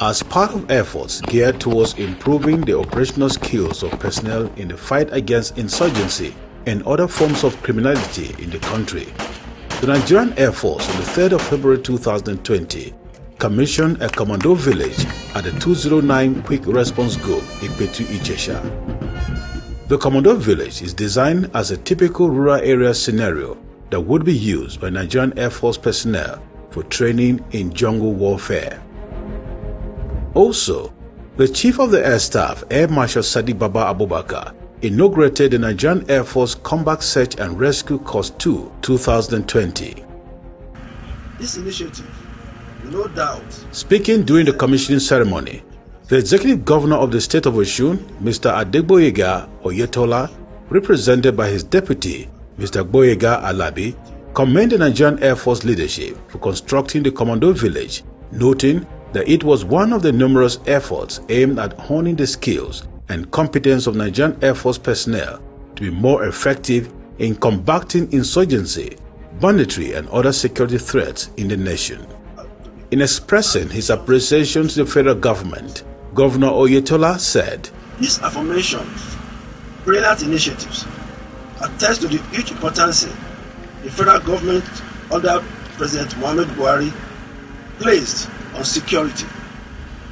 as part of efforts geared towards improving the operational skills of personnel in the fight against insurgency and other forms of criminality in the country. The Nigerian Air Force on the 3rd of February 2020 commissioned a Commando Village at the 209 Quick Response Group, Ipetu-Ijesha. The Commando Village is designed as a typical rural area scenario that would be used by Nigerian Air Force personnel for training in jungle warfare. Also, the Chief of the Air Staff, Air Marshal Sadiq Baba Abubakar, inaugurated the Nigerian Air Force Combat Search and Rescue Course 2 2020. This initiative, no doubt. Speaking during the commissioning ceremony, the Executive Governor of the State of Osun, Mr. Gboyega Alabi, represented by his deputy, Mr. Gboyega Alabi, commended the Nigerian Air Force leadership for constructing the Commando Village, noting that it was one of the numerous efforts aimed at honing the skills and competence of Nigerian Air Force personnel to be more effective in combating insurgency, banditry and other security threats in the nation. In expressing his appreciation to the federal government, Governor Oyetola said, "These affirmations, brilliant initiatives, attest to the huge importance the federal government under President Muhammad Buhari placed on security,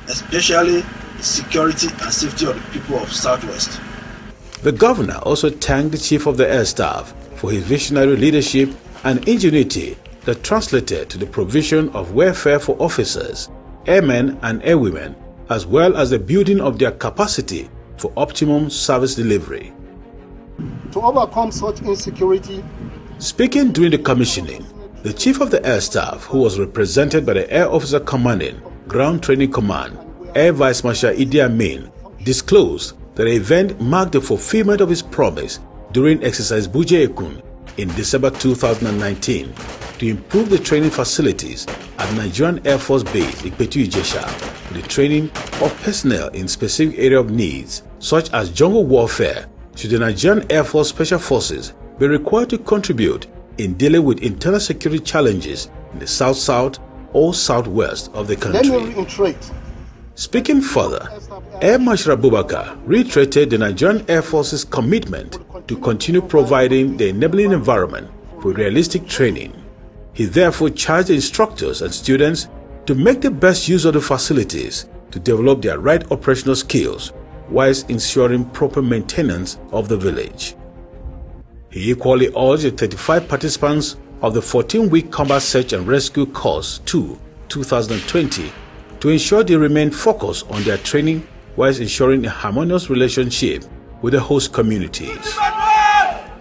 especially the security and safety of the people of Southwest." The governor also thanked the Chief of the Air Staff for his visionary leadership and ingenuity that translated to the provision of welfare for officers, airmen and airwomen, as well as the building of their capacity for optimum service delivery. To overcome such insecurity. Speaking during the commissioning, the Chief of the Air Staff, who was represented by the Air Officer Commanding Ground Training Command, Air Vice Marshal Amin, disclosed that the event marked the fulfillment of his promise during Exercise Buje Ekun in December 2019 to improve the training facilities at Nigerian Air Force Base Ipetu-Ijesha for the training of personnel in specific areas of needs, such as jungle warfare, should the Nigerian Air Force Special Forces be required to contribute in dealing with internal security challenges in the South-South or Southwest of the country. Speaking further, Air Marshal Abubakar reiterated the Nigerian Air Force's commitment to continue providing the enabling environment for realistic training. He therefore charged the instructors and students to make the best use of the facilities to develop their right operational skills whilst ensuring proper maintenance of the village. He equally urged the 35 participants of the 14-week Combat Search and Rescue Course 2 2020 to ensure they remain focused on their training whilst ensuring a harmonious relationship with the host communities.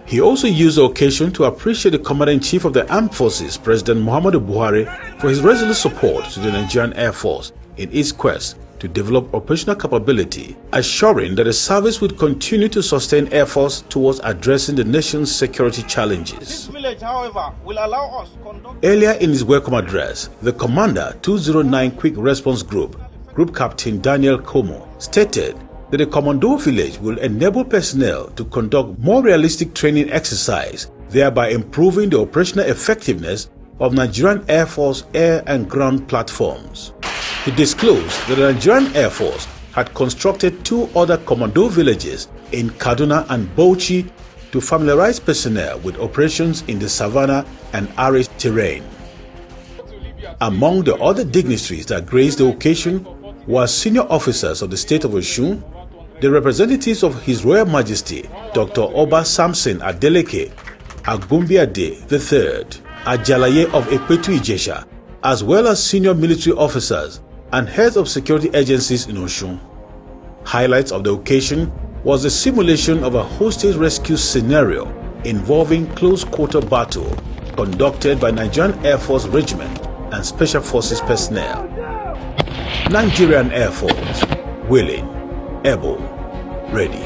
He also used the occasion to appreciate the Commander-in-Chief of the Armed Forces, President Muhammadu Buhari, for his resolute support to the Nigerian Air Force in its quest to develop operational capability, assuring that the service would continue to sustain efforts towards addressing the nation's security challenges. This village, however, will allow us to conduct... Earlier in his welcome address, the Commander 209 Quick Response Group, Group Captain Daniel Komo, stated that the Commando Village will enable personnel to conduct more realistic training exercise, thereby improving the operational effectiveness of Nigerian Air Force air and ground platforms. He disclosed that the Nigerian Air Force had constructed 2 other Commando villages in Kaduna and Bauchi to familiarize personnel with operations in the savannah and arid terrain. Among the other dignitaries that graced the occasion were senior officers of the state of Osun, the representatives of His Royal Majesty Dr. Oba Samson Adeleke Agumbiade III, Ajalaye of Ipetu-Ijesha, as well as senior military officers and heads of security agencies in Osun. Highlights of the occasion was the simulation of a hostage rescue scenario involving close-quarter battle conducted by Nigerian Air Force Regiment and Special Forces personnel. Nigerian Air Force, willing, able, ready.